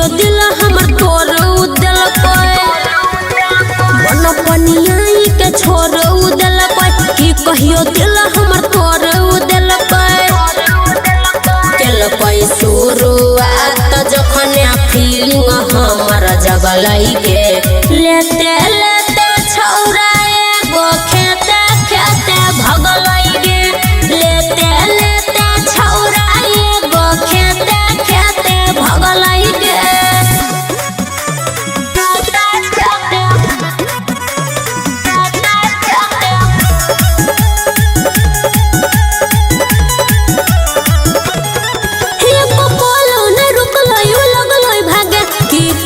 कहियो दिल हमर तोड़ दिल बन पनियाई के छोड़ दिल कि कहियो दिल हमर तोड़ दिल केल शुरुआत जखन फीलिंग हमर जगलई के लेते लेते छौरा एगो खेते खेते भगलई गे लेते लेते छौरा एगो खेते खेते भगलई गे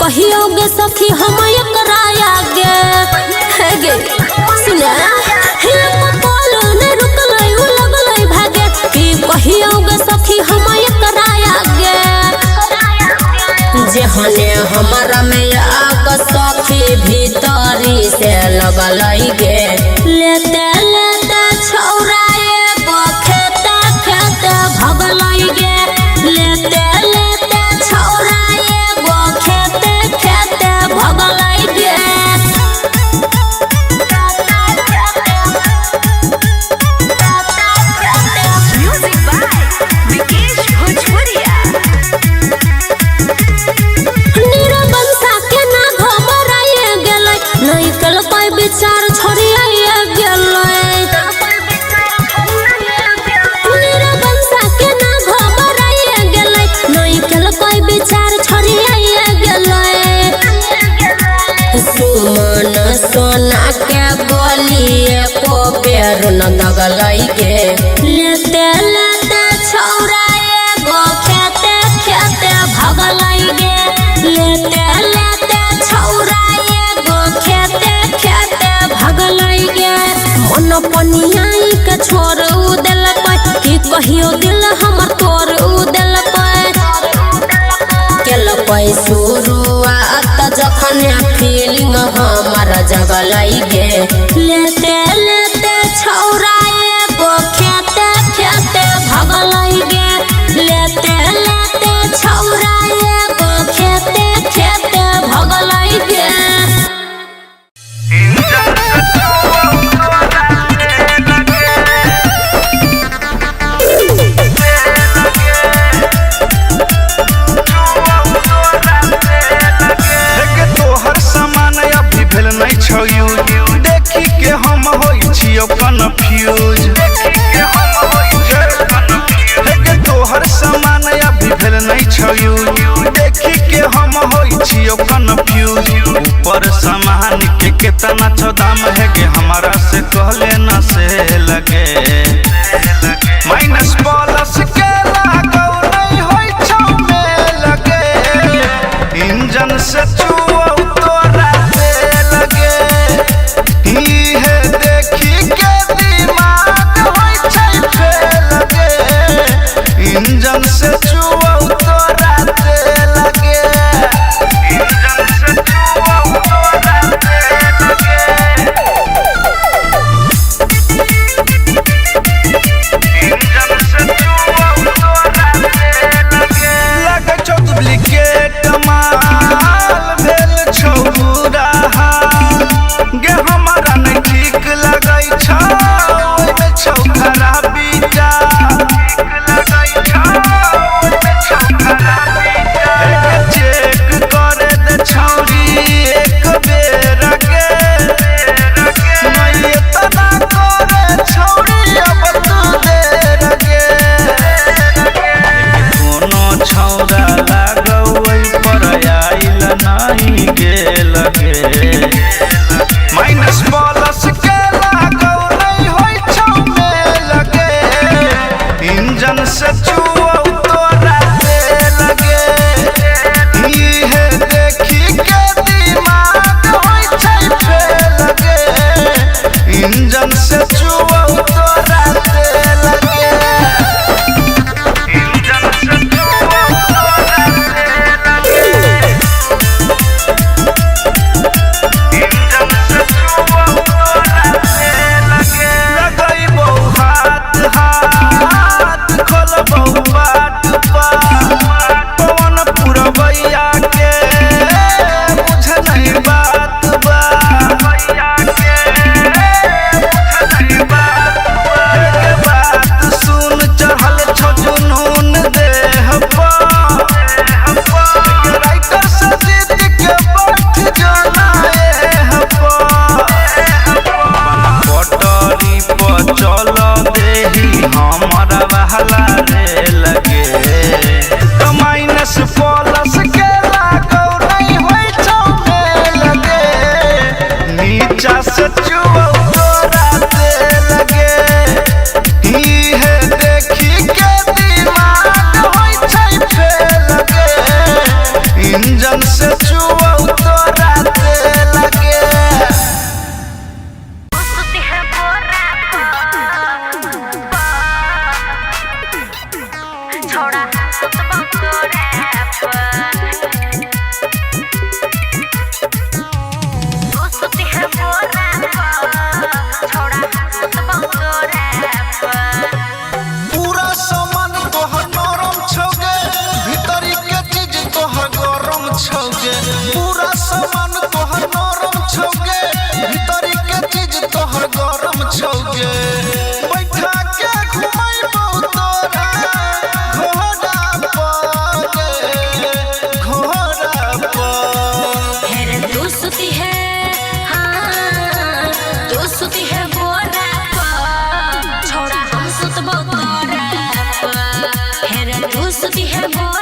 कहियो गे सखी हम एकराया गे सुने बोलो ने रुकलै उ लगलै भागे कि कहियो गे सखी हम एकराया गे जेहने हमरा में आग सखी भीतरी से लगलै गे लेते लेते छौरा एगो खेते खेते भगलै गे लेते लेते छौरा एगो खेते खेते भगलै गे Music by Vikesh Bhojpuria. निरबंसा के ना घबराए गेलै नहीं कल कोई विचार छोड़िए गेलै निरबंसा के ना घबराए गेलै नहीं कल कोई विचार छोड़िए गेलै सुमन सोना के बोलिए को बेर न दगलै गे लेते लेते छौरा एगो खेते खेते भगलै गे लेते लेते छौरा एगो खेते खेते भगलै गे मन पनियाई के छोड़ दिल कि कहियो दिल हमर तोड़ दिल केल शुरुआत जखन फीलिंग हमर जगलै गे लेते लेते छौरा एगो खेते खेते भगलै गे लेते लेते छौरा एगो खेते खेते भगलै गे देखी के हम होई छियो कन्फ्यूज तोहर सामान अभी भेल नहीं छौ देखी के हम होई छियो कन्फ्यूज ऊपर सामान के कितना छौ दाम है गे हमारा से कहले न से लगे माइनस प्लस के लागौ नहीं होई छौ में लगे इंजन से चुओ तोरा से लगे है देखी के दिमाग होई छै फेल गे इंजन से चुओ तोरा से लगे इंजन से चुओ तोरा से लगे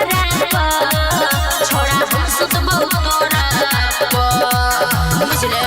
बोरा पर छोड़ा हम सुतबो तोरा पर बुझले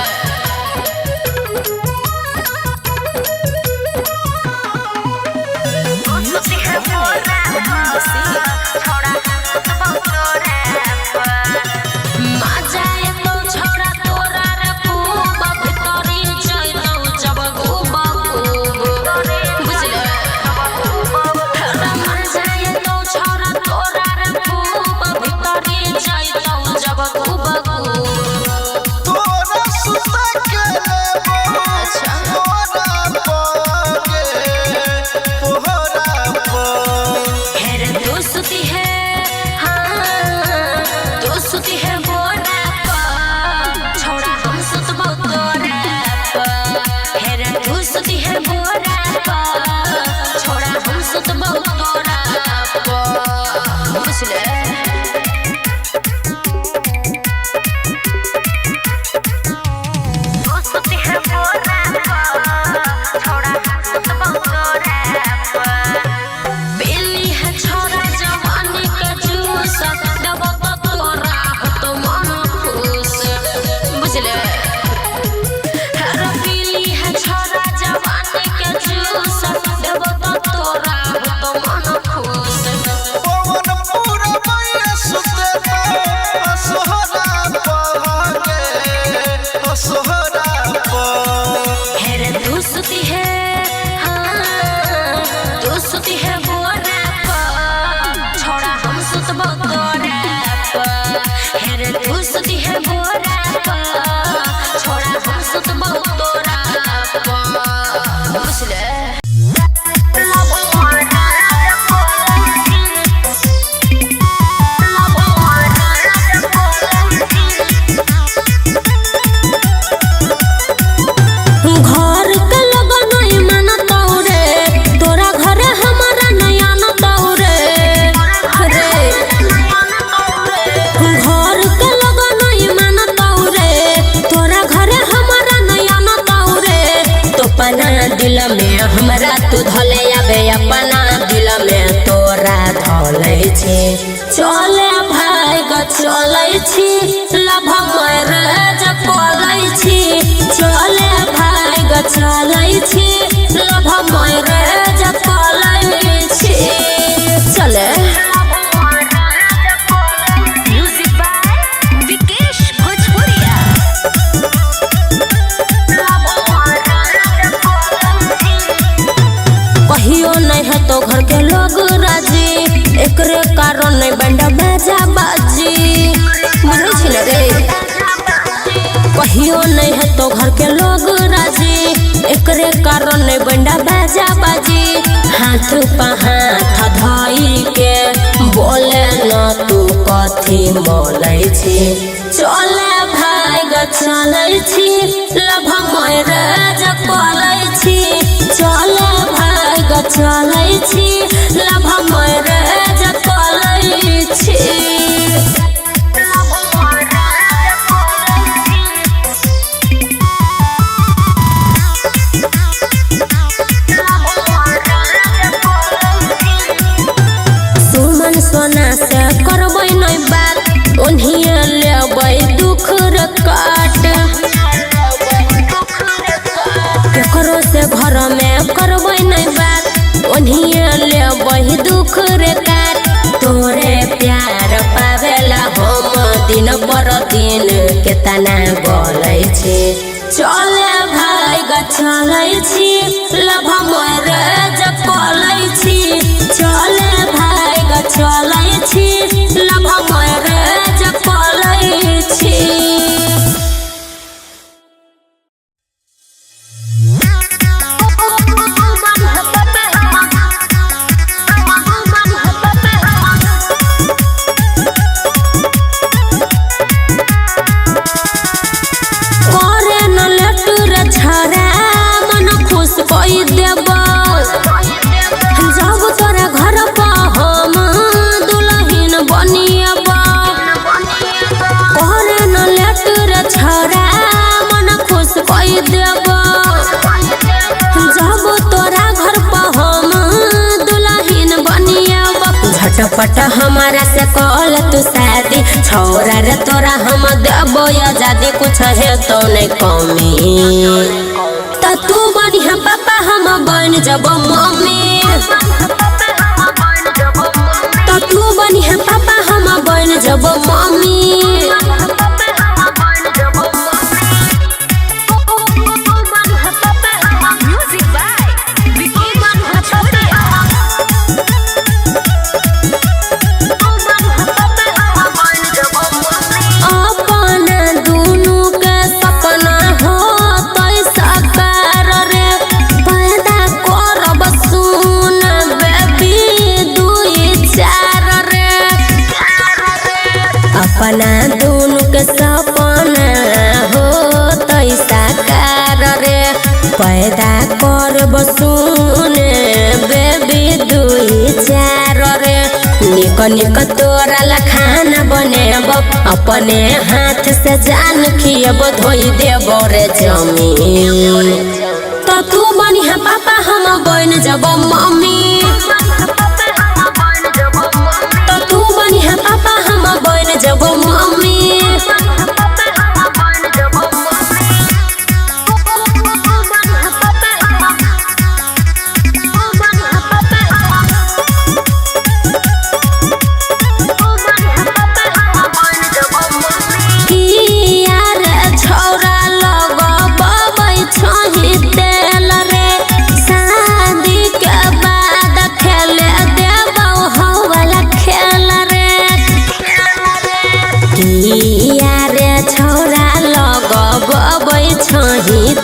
हमरा तू धले आबे अपना दिल में तोरा धले छे चले भाई ग चले छी लभ मैरेज कोले छी चले भाई ग चले छी लभ मैरेज कोले छी चले म्यूजिक बाय विकेश भोजपुरिया कहियो नहीं है तो घर के लोग राजी एकरे कारण नहीं बंडा बाजा बाजी बुझे छी ना रे कहियो नहीं है तो घर के लोग राजी एकरे कारण नहीं बंडा बाजा बाजी हाथ पा हाथ धई के बोले न तू कथी मोलै छी चले भाई ग चलै छी लभ मैरेज कोलै छी चले भाई ग चलै छी लभ मैरेज कोलै छी सुमन सोना से करबै नहीं बात ओन्हिए लेबै दुख रे काट केकरो से घर में करबै नहीं बात ओन्हिए लेबै दुख रे काट तोरे प्यार पावेला हम दिन पर दिन केतना बोलै छी चले भाई ग चलै छी लभ मैरेज कोलै छी चले भाई ग चलै छी लभ मैरेज कोलै छी करे न लटू रे छरा मन खुश कोई झटपट हमारा से कॉल तू शादी छोरा रे तोरा हम देबो आजादी कुछ है तो नहीं कमी तो तू बढ़िया पापा हम बन जब मम्मी तो तू बढ़िया पापा हम बन जब मम्मी अपना दोनों के सपना हो तैसा कार रे पैदा कर बसुने बेबी 2-4 रे निक निक तोरा ला खाना बनेब अपने हाथ से जान खियब धोई देब रे जमीन तो तू बढ़िया पापा हम बन जब मम्मी तो तू बढ़िया पापा हम बन जब मम्मी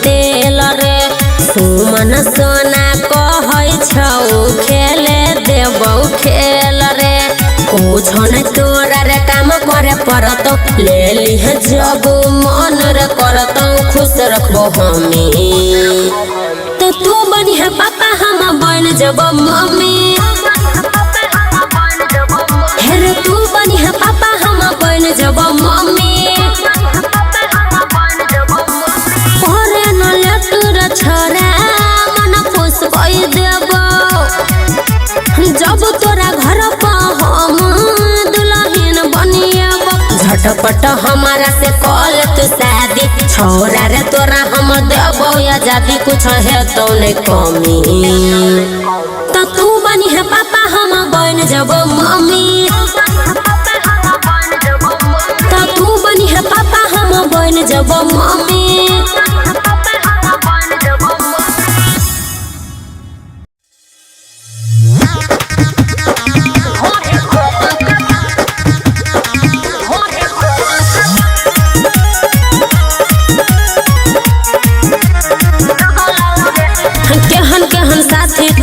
तेल रे सुमन सोना कहै छौ खेले देबौ खेल रे कुछ न तोरा रे काम करे पड़त ले लिह जब मन रे करत खुश रखबो हमी तो तू बढ़िया पापा हम बन जब मम्मी हे तू बढ़िया पापा हम बन जब मम्मी छोरा मन खुश कई देब जब तोरा घर पर हम दुल्हन बनिएब झटपट हमारा से कॉल तू शादी छोरा रे तोरा हम देबो आजादी कुछ है तो नहीं कमी तो तू बढ़िया पापा हम बन जब मम्मी तो तू बढ़िया पापा हम बन जब मम्मी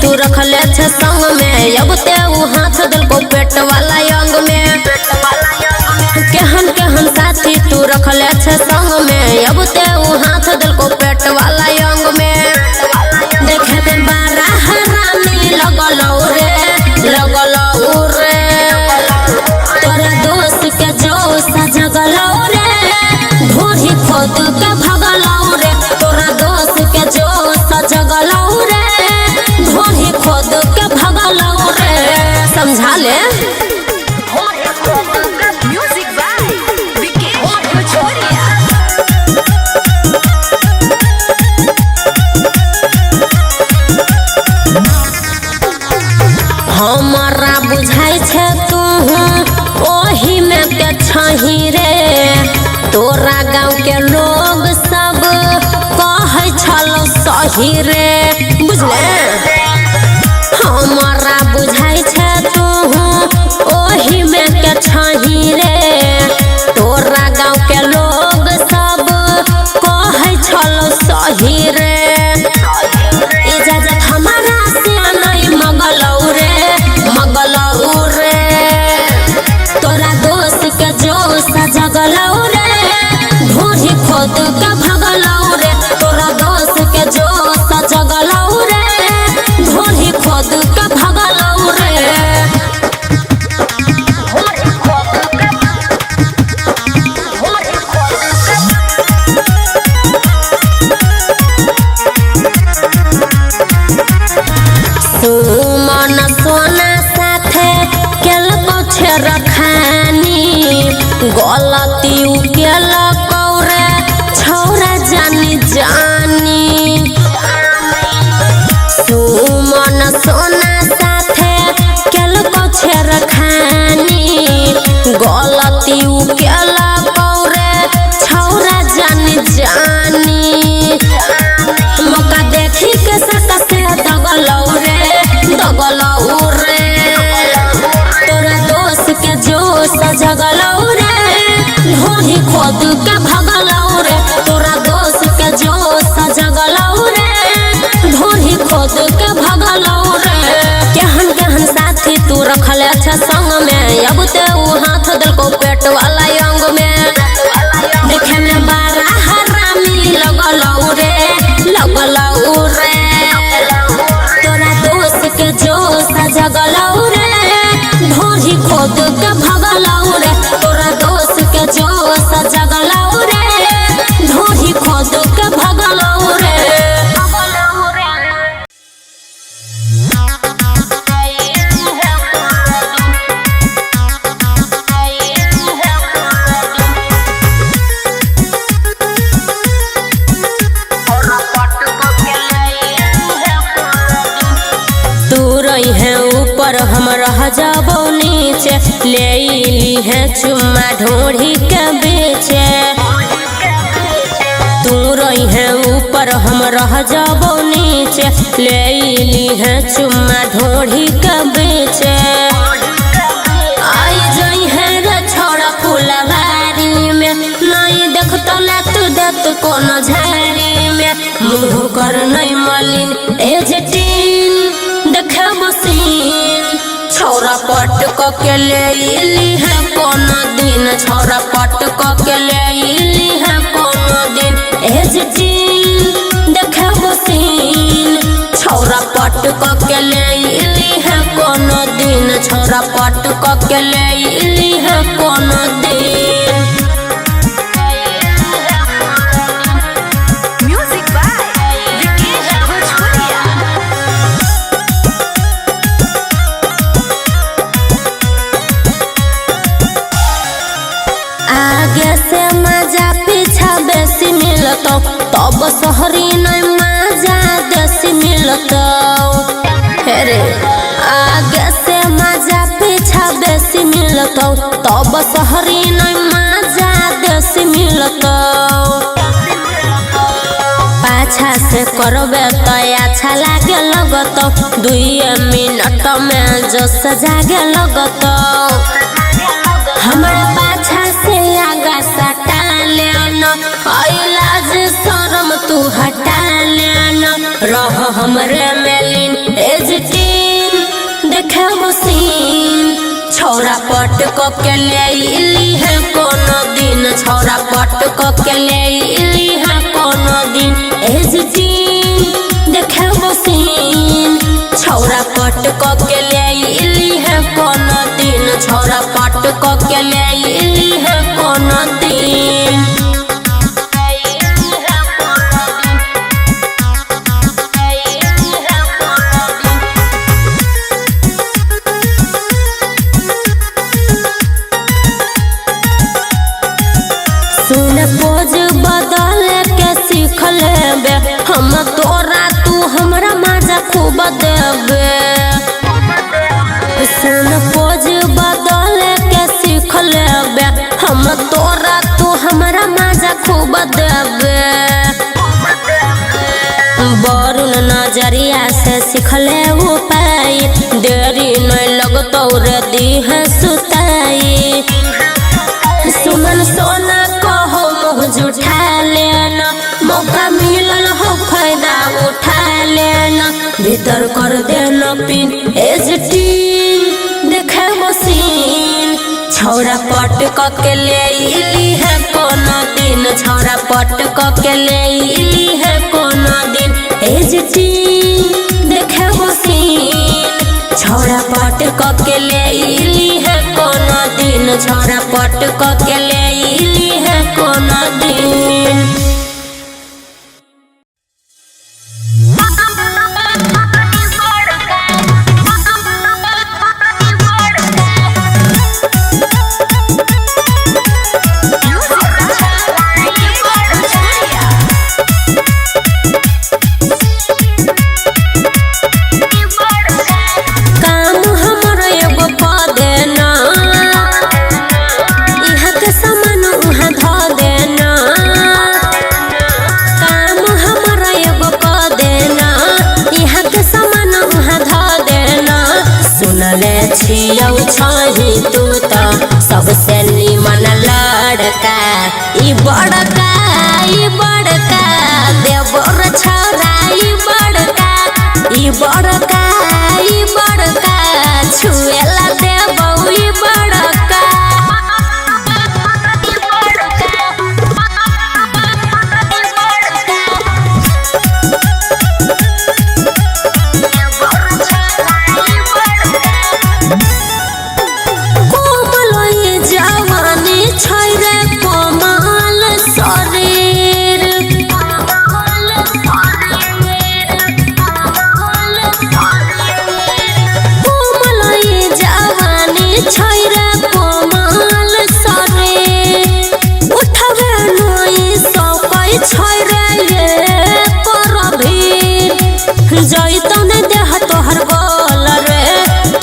तू रखले छे संग में अब ते उ हाथ दिल को पेट वाला अंग में केहन केहन साथी तू रखले छे संग में अब ते उ हाथ दिल को पेट वाला अंग में देखे में बारा हरामी लगलौ रे तोरा दोस्त के जोश जगलौ रे ढोरी खोद के भगलौ रे तोरा दोस्त के जोश जगलौ रे ढोरी खोद के भगलौ रे समझा ले म्यूजिक बाय विकेश भोजपुरिया हमारा बुझाई छे तू ओही में के छही रे तोरा गाँव के लोग सब कहै छलो सही रे बुझले हमारा बुझाई छे तू ओही में के छही रे तोरा गाँव के लोग सब कहै छलो सही रे इजाजत हमारा से नहीं मगलौ रे तोरा दोस्त के जोश जगलौ रे ढोरी खोद के भगलौ रे तोरा दोस्त के जोश जगलौ रे ढोरी खोद के भगलौ रे सुमन सोना साथे के गलती उकेला कौरे छौरा जानी जानी सुमन सोना साथे केल को छेर खानी गलती उकेला कौरे छौरा जानी जानी मौका देखी के सका से दगलौ रे तोरा दोस्त के जोश जगलौ रे ढोही खोद के भगलौ रे तोरा दोस्त के जोश जगलौ रे ढोही खोद के भगलौ रे केहन केहन साथी तू रखले अच्छा संग में अब ते उ हाथ दिल को पेट वाला अंग में देखे में बारा हरामी लगलौ रे तोरा दोस्त के जोश जगलौ रे ढोही खोद के भगलौ रे तोरा दोस्त के जोश जगलौ रे ढोही खोद के भगलौ रे है ऊपर हम रह जाबो नीचे ले ली है चुम्मा ढोढ़ी के बेचे तू रही है ऊपर हम रह जाबो नीचे ले ली है चुम्मा ढोढ़ी के बेचे आई जाई है रे छोड़ा फुलवारी में नहीं देख तो लत देत कोनो झाड़ी में मुँह कर नहीं मलिन एजटीन देखे मसीन छौरा पट के ले इली है कोनो दिन छौरा पट के ले इली है कोनो दिन एजटीन देखे मसीन छौरा पट के ले इली है कोनो दिन छौरा पट के ले इली है कोनो दिन आगे से मजा पीछा बेसी मिलतो तब शहरी नहीं मजा देसी मिलतो हेरे आगे से मजा पीछा बेसी मिलतो तब शहरी नहीं मजा देसी मिलतो पाछा से करबे तो अच्छा लागे लगतो 2 मिनट में जो सजागे लगतो हमारा पाछा से आगा सटा लेना लाज शरम तू हटा लेना रह हमरे मेलिन एजटीन देखे मसीन छौरा पट के ले इली है कोनो दिन छौरा पट के ले इली है कोनो दिन एजटीन देखे मसीन छौरा पट के ले इली है कोनो दिन छौरा पट के ले इली है कोनो दिन सुन पोज बदल के सीख लेबे हम तोरा तू हमरा मजा खूब देबे सुन पोज बदल के सीख लेबे हम तोरा तू हमरा मजा खूब देबे बरुन नजरिया से सीख ले उपाय देरी नहीं लगतो रे दी है सुताई सुमन सोना कहो मुँह जुठा लेना मौका मिलल हो फायदा उठा लेना भीतर कर देना पिन एजटीन देखे मसीन छौरा पट के ले इली है कोनो दिन छौरा पट के ले इली है कोनो दिन एजटीन देखे मसीन छौरा पट के ले इली है कोनो दिन छौरा पट के ले इली है कोनो दिन बड़का देवर छौरा ई बड़का छुएला देबौ ई बड़का कोमल ये जवानी छै रे कोमल शरीर कोमल ये जवानी छै रे कोमल शरीर उठबे नई सकै छै रे ये करभीर जइतौ ने देह तोहर बोल रे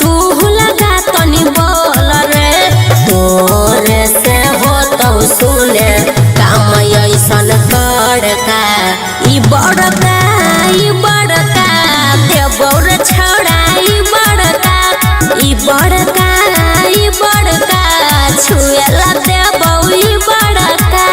तू लगा तनी बोल रे तोरे से होतौ सुने काम ऐसन बड़का ई बड़का देवर छौरा ई बड़का छुएला देबौ ई बड़का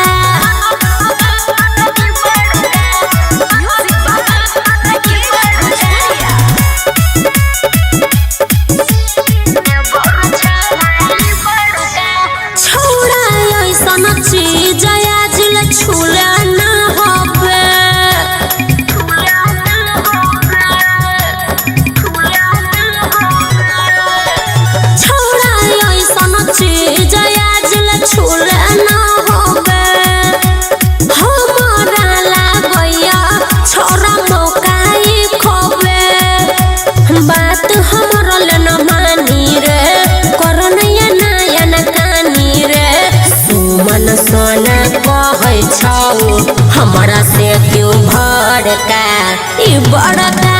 छौरा ऐसन चीज आजिल छुले न होबे छौरा ऐसन चीज आजिल छुले न होबे हमरा लागैया छौरा मौकाई खोबे बात हमर ले न मानी रे करनैया नयन कानी रे सुमन सोना कहै छौ हमरा से क्यों भड़का ई बड़का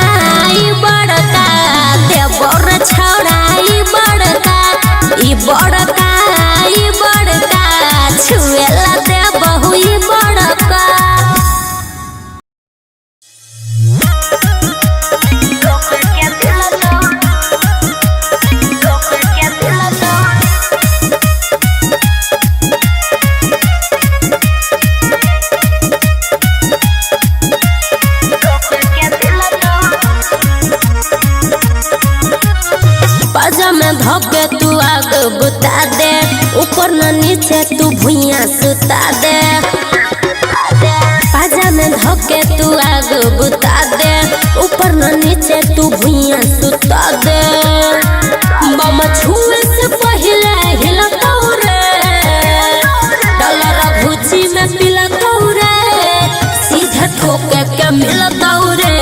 देवर छौरा ई बड़का छुएला देबौ ई बड़का पाजा में धोके तू आग बुता दे ऊपर न नीचे तू भुइया सुता दे पाजा में धोके तू आग बुता दे ऊपर न नीचे तू भुइया सुता दे बम छुए से पहले हिलतौ रे डलर भुजी में पिलतौ रे सीधे ठोके के मिलतौ रे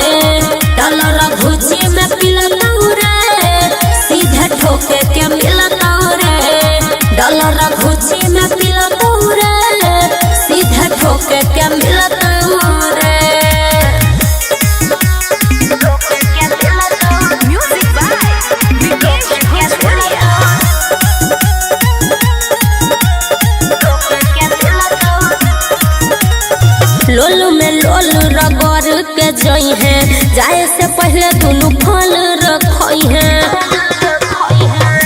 डलर भुजी में पिलतौ रे सीधे ठोके के मिलतौ रे डलर भुजी में पिलतौ रे सीधे ठोके के मिलतौ रे Music by Vikesh Bhojpuria. लोलू में लोलू रगड़ के जई है जाए से पहले दुनू फल रखई है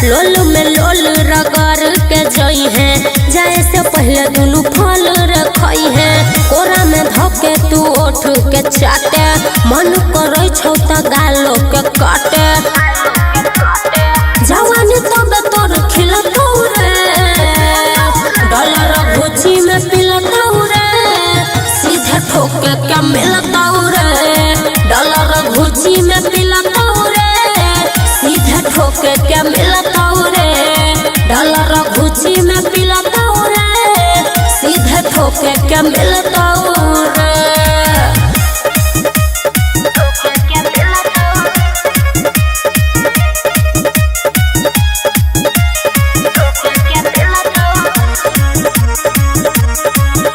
लोलू में लोलू रगड़ के जई है जाए से पहले दुनू फल रखई है कोरा में धके तू ओठ के चाटे मन करे छौ त गालो के काटे जवानी तब तोर खिलतौ रे डलर भुजी में पिलतौ रे सीधे ठोके के मिलतौ रे डलर भुजी में पिलतौ रे सीधे ठोके के मिलतौ रे डलर भुजी में पिलतौ रे सीधे ठोके के मिलतौ रे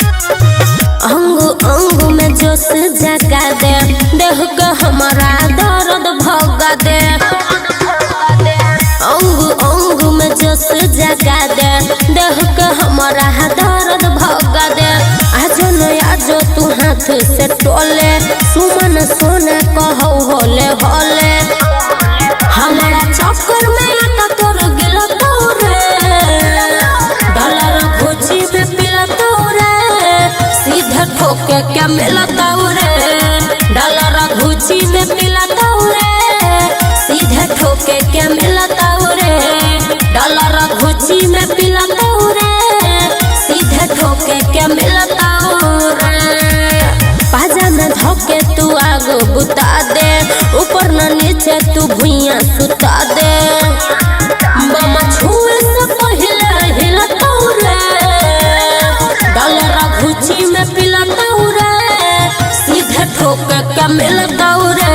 अंग अंग में जोश जगा दे देह के हमारा दर्द भगा दे अंग अंग में जोश जगा दे देह के हमारा दर्द भगा दे आजो न आजो तू हाथ से टोले सुमन सोना कहौ होले होले हमारा चक्कर में आता तोर गिलतौ रे डलर भुजी में पिलतौ रे कोई के मिलता रे पाजा में धोके तू आग बुता दे ऊपर न नीचे तू भुइया सुता दे बम छुए से पहले हिलता रे डॉलर घुची में पिलता रे सीधे ठोक के मिलता रे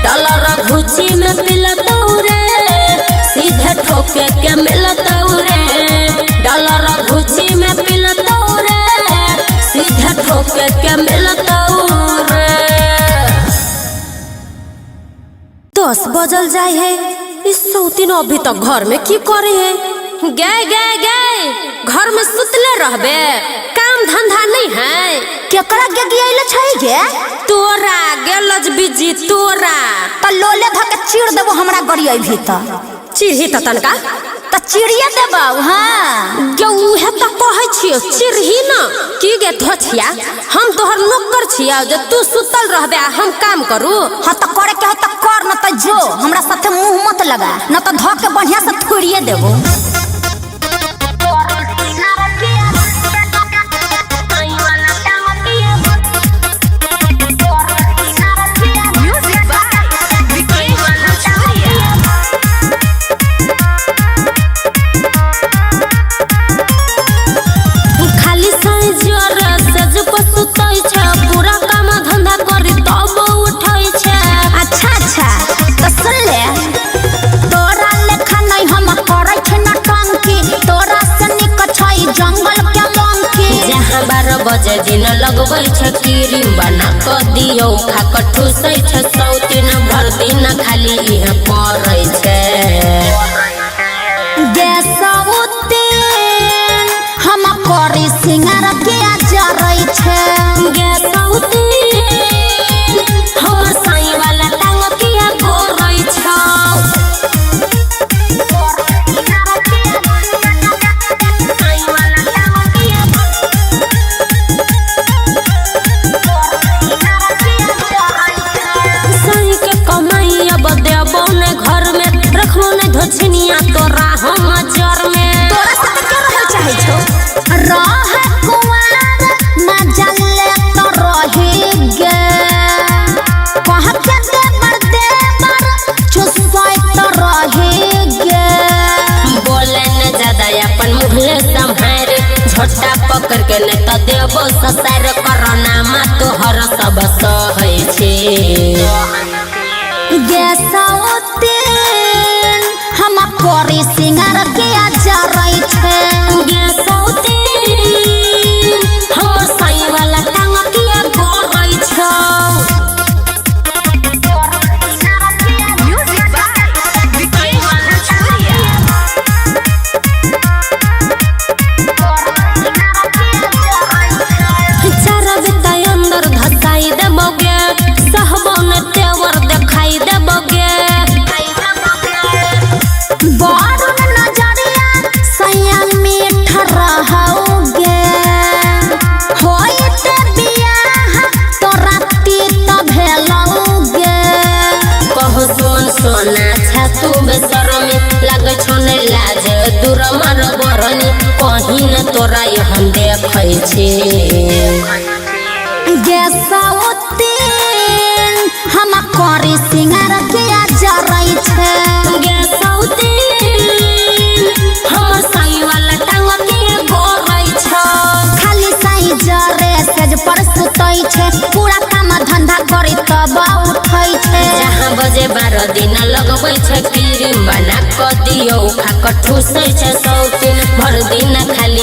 डॉलर घुची में पिलता रे सीधे ठोक के मिलता रे डॉलर घुची में पिलता रे सीधे ठोक के मिलता रे 10 बजल जाए है इस सौतीन अभी तक घर में की करे है गए गए गए घर में सुतले रहबे काम धंधा नहीं है केकरा के गियाइले छै गे तोरा गेलज बिजी तोरा त लोले धके चीड़ देबो हमरा गरियै भीतर चिड़ही त तनका त चिड़िया देबो हां गे उहे त कहै छियो चिड़ही न की गे धोछिया हम तोहर नौकर छिया जे तू सुतल रहबे हम काम करू हां त करे के है त कर न त जो हमरा साथे मुंह मत लगा न त धके बढ़िया से थोड़िए देबो बजे दिन लगबै छ क्रीम बना क दियौ खा क ठुसै छ सौतीन भर दिन खाली इहे परै छै गे सौतीन हम करी सिंगार के जरै छै गे सौतीन हमर साई वाला टांग के गोरै छ धोछनिया तोरा हम जर में तोरा साथे के रहल चाहे छौ रह कुंवार मजा ले तो रही गे कह के देवर चुसै तो रही गे बोले न ज्यादा अपन मुहले संभार झोटा पकड़ के न त देबो ससार करना मा तोहर सब सहै छै गे सौतीन हम करी सिंगार के जरै छै गे सौतीन हमर साई वाला टांग के गोरै छ चारा बिताई अंदर धसाई देबोगे सहबो न तेवर देखाई देबोगे बारून नजरिया सैया मीठ रहौगे होइते बियाह तो राती त भेलौगे कहो सुन सोना छातू बेसरमी लागे छोने लाज दूर मार बरनी कहीं न तोरा हम देखै छी गे सौतीन हम करी सिंगार के जरै छै गे सौतीन हमर साई वाला टांग के गोरै छ खाली साई जरे सेज पर सुतै छै पूरा काम धंधा करी तब उठै छै जहाँ बजे 12 दिन लगबै छ क्रीम बना क दियौ खा क ठुसै छ सौतीन भर दिन खाली